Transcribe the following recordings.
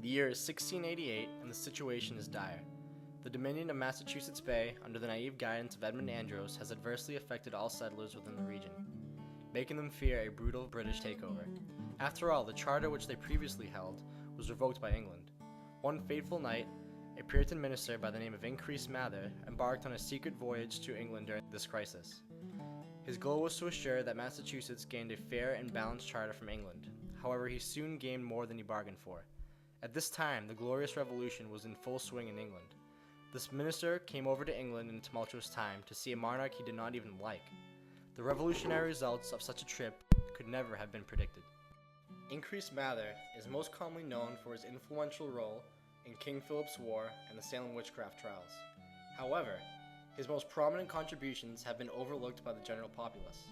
The year is 1688, and the situation is dire. The Dominion of Massachusetts Bay, under the naive guidance of Edmund Andros, has adversely affected all settlers within the region, making them fear a brutal British takeover. After all, the charter which they previously held was revoked by England. One fateful night, a Puritan minister by the name of Increase Mather embarked on a secret voyage to England during this crisis. His goal was to assure that Massachusetts gained a fair and balanced charter from England. However, he soon gained more than he bargained for. At this time, the Glorious Revolution was in full swing in England. This minister came over to England in a tumultuous time to see a monarch he did not even like. The revolutionary results of such a trip could never have been predicted. Increase Mather is most commonly known for his influential role in King Philip's War and the Salem witchcraft trials. However, his most prominent contributions have been overlooked by the general populace.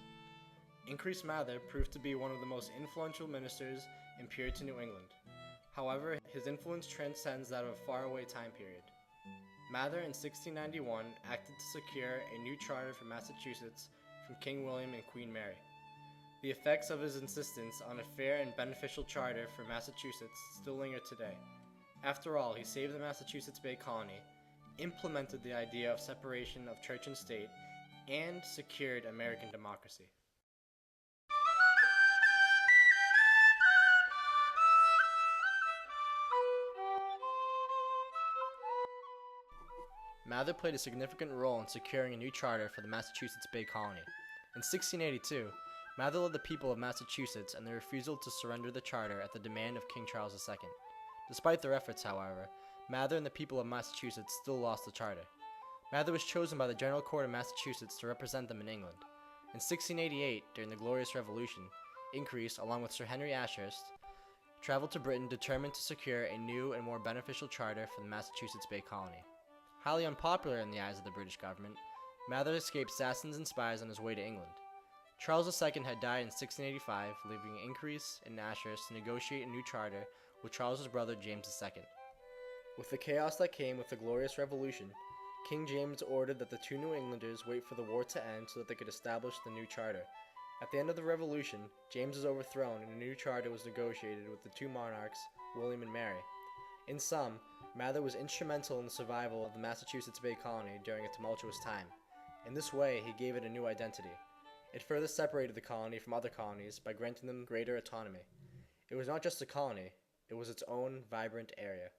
Increase Mather proved to be one of the most influential ministers in Puritan New England. However, his influence transcends that of a faraway time period. Mather in 1691 acted to secure a new charter for Massachusetts from King William and Queen Mary. The effects of his insistence on a fair and beneficial charter for Massachusetts still linger today. After all, he saved the Massachusetts Bay Colony, implemented the idea of separation of church and state, and secured American democracy. Mather played a significant role in securing a new charter for the Massachusetts Bay Colony. In 1682, Mather led the people of Massachusetts in their refusal to surrender the charter at the demand of King Charles II. Despite their efforts, however, Mather and the people of Massachusetts still lost the charter. Mather was chosen by the General Court of Massachusetts to represent them in England. In 1688, during the Glorious Revolution, Increase, along with Sir Henry Ashurst, traveled to Britain determined to secure a new and more beneficial charter for the Massachusetts Bay Colony. Highly unpopular in the eyes of the British government, Mather escaped assassins and spies on his way to England. Charles II had died in 1685, leaving Increase and Ashurst to negotiate a new charter with Charles's brother James II. With the chaos that came with the Glorious Revolution, King James ordered that the two New Englanders wait for the war to end so that they could establish the new charter. At the end of the Revolution, James was overthrown and a new charter was negotiated with the two monarchs, William and Mary. In sum, Mather was instrumental in the survival of the Massachusetts Bay Colony during a tumultuous time. In this way, he gave it a new identity. It further separated the colony from other colonies by granting them greater autonomy. It was not just a colony, it was its own vibrant area.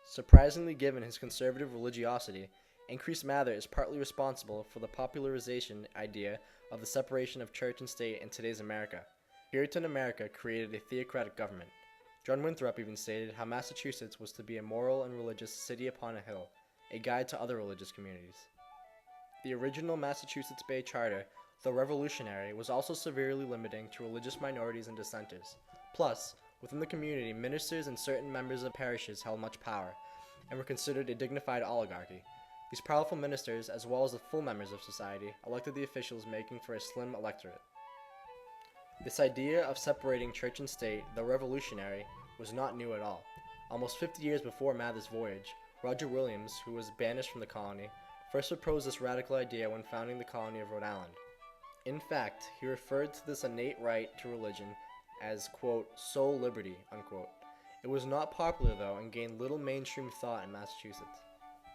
Surprisingly, given his conservative religiosity, Increase Mather is partly responsible for the popularization idea of the separation of church and state in today's America. Puritan America created a theocratic government. John Winthrop even stated how Massachusetts was to be a moral and religious city upon a hill, a guide to other religious communities. The original Massachusetts Bay Charter, though revolutionary, was also severely limiting to religious minorities and dissenters. Plus, within the community, ministers and certain members of parishes held much power, and were considered a dignified oligarchy. These powerful ministers, as well as the full members of society, elected the officials, making for a slim electorate. This idea of separating church and state, though revolutionary, was not new at all. Almost 50 years before Mather's voyage, Roger Williams, who was banished from the colony, first proposed this radical idea when founding the colony of Rhode Island. In fact, he referred to this innate right to religion as, quote, soul liberty, unquote. It was not popular, though, and gained little mainstream thought in Massachusetts.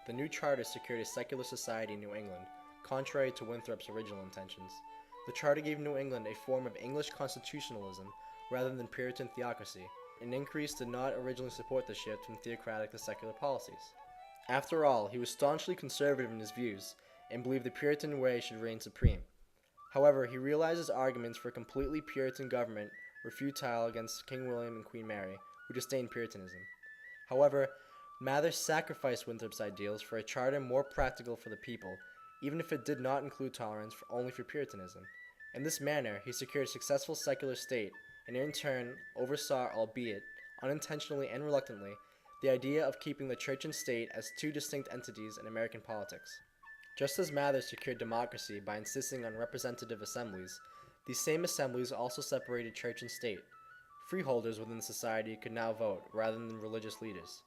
The new charter secured a secular society in New England, contrary to Winthrop's original intentions. The charter gave New England a form of English constitutionalism rather than Puritan theocracy, and Increase did not originally support the shift from theocratic to secular policies. After all, he was staunchly conservative in his views, and believed the Puritan way should reign supreme. However, he realized his arguments for a completely Puritan government were futile against King William and Queen Mary, who disdained Puritanism. However, Mather sacrificed Winthrop's ideals for a charter more practical for the people, even if it did not include tolerance only for Puritanism. In this manner, he secured a successful secular state, and in turn oversaw, albeit unintentionally and reluctantly, the idea of keeping the church and state as two distinct entities in American politics. Just as Mather secured democracy by insisting on representative assemblies, these same assemblies also separated church and state. Freeholders within society could now vote rather than religious leaders.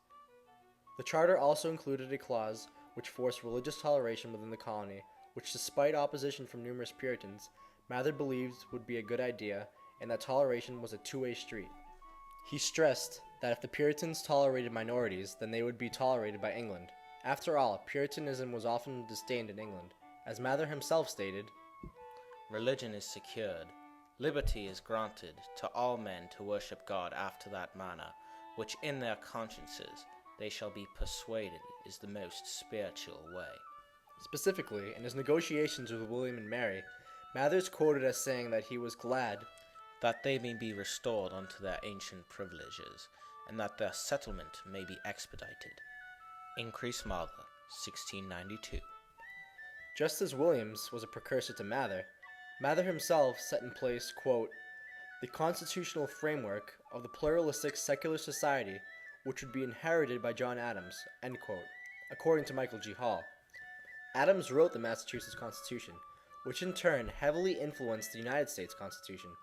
The charter also included a clause which forced religious toleration within the colony, which, despite opposition from numerous Puritans, Mather believed would be a good idea and that toleration was a two-way street. He stressed that if the Puritans tolerated minorities, then they would be tolerated by England. After all, Puritanism was often disdained in England. As Mather himself stated, "Religion is secured. Liberty is granted to all men to worship God after that manner, which in their consciences they shall be persuaded is the most spiritual way." Specifically, in his negotiations with William and Mary, Mather is quoted as saying that he was glad that they may be restored unto their ancient privileges, and that their settlement may be expedited. Increase Mather, 1692. Just as Williams was a precursor to Mather, Mather himself set in place, quote, "the constitutional framework of the pluralistic secular society which would be inherited by John Adams," end quote, according to Michael G. Hall. Adams wrote the Massachusetts Constitution, which in turn heavily influenced the United States Constitution.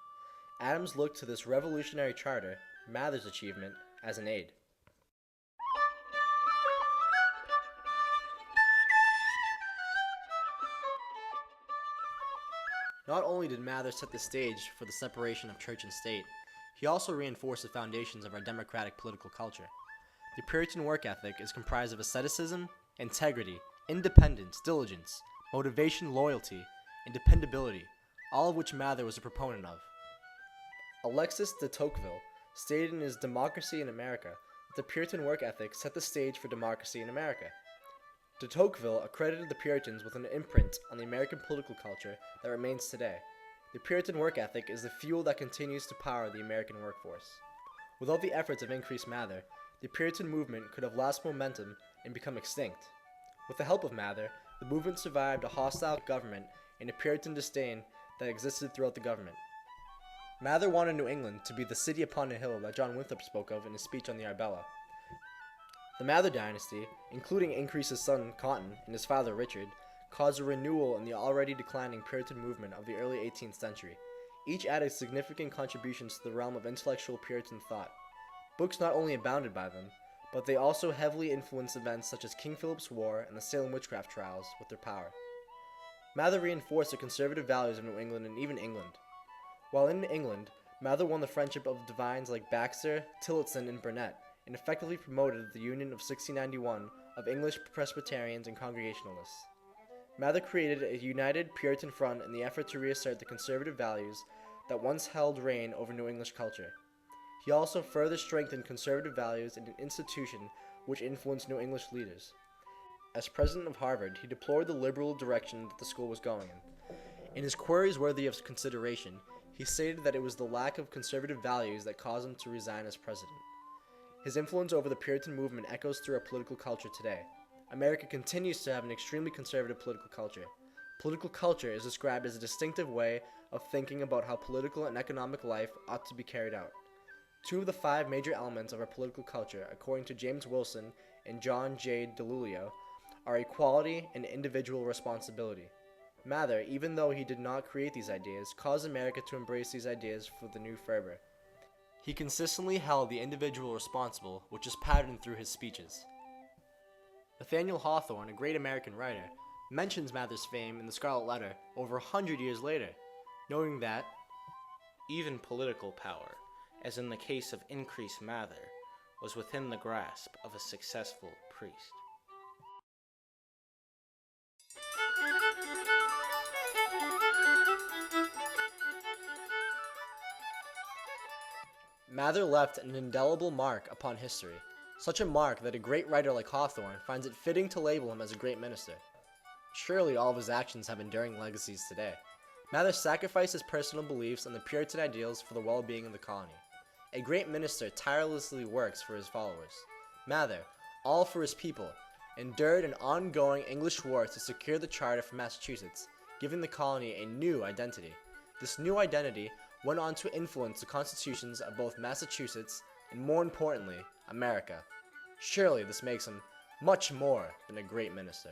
Adams looked to this revolutionary charter, Mather's achievement, as an aid. Not only did Mather set the stage for the separation of church and state, he also reinforced the foundations of our democratic political culture. The Puritan work ethic is comprised of asceticism, integrity, independence, diligence, motivation, loyalty, and dependability, all of which Mather was a proponent of. Alexis de Tocqueville stated in his Democracy in America that the Puritan work ethic set the stage for democracy in America. De Tocqueville accredited the Puritans with an imprint on the American political culture that remains today. The Puritan work ethic is the fuel that continues to power the American workforce. Without the efforts of Increase Mather, the Puritan movement could have lost momentum and become extinct. With the help of Mather, the movement survived a hostile government and a Puritan disdain that existed throughout the government. Mather wanted New England to be the city upon a hill that John Winthrop spoke of in his speech on the Arbella. The Mather dynasty, including Increase's son Cotton and his father Richard, caused a renewal in the already declining Puritan movement of the early 18th century. Each added significant contributions to the realm of intellectual Puritan thought. Books not only abounded by them, but they also heavily influenced events such as King Philip's War and the Salem witchcraft trials with their power. Mather reinforced the conservative values of New England and even England. While in England, Mather won the friendship of divines like Baxter, Tillotson, and Burnet, and effectively promoted the Union of 1691 of English Presbyterians and Congregationalists. Mather created a united Puritan front in the effort to reassert the conservative values that once held reign over New English culture. He also further strengthened conservative values in an institution which influenced New English leaders. As president of Harvard, he deplored the liberal direction that the school was going in. In his queries worthy of consideration, he stated that it was the lack of conservative values that caused him to resign as president. His influence over the Puritan movement echoes through our political culture today. America continues to have an extremely conservative political culture. Political culture is described as a distinctive way of thinking about how political and economic life ought to be carried out. Two of the 5 major elements of our political culture, according to James Wilson and John J. DeLulio, are equality and individual responsibility. Mather, even though he did not create these ideas, caused America to embrace these ideas for the new fervor. He consistently held the individual responsible, which is patterned through his speeches. Nathaniel Hawthorne, a great American writer, mentions Mather's fame in the Scarlet Letter over 100 years later, noting that even political power, as in the case of Increase Mather, was within the grasp of a successful priest. Mather left an indelible mark upon history, such a mark that a great writer like Hawthorne finds it fitting to label him as a great minister. Surely all of his actions have enduring legacies today. Mather sacrificed his personal beliefs and the Puritan ideals for the well-being of the colony. A great minister tirelessly works for his followers. Mather, all for his people, endured an ongoing English war to secure the charter for Massachusetts, giving the colony a new identity. This new identity went on to influence the constitutions of both Massachusetts and, more importantly, America. Surely this makes him much more than a great minister.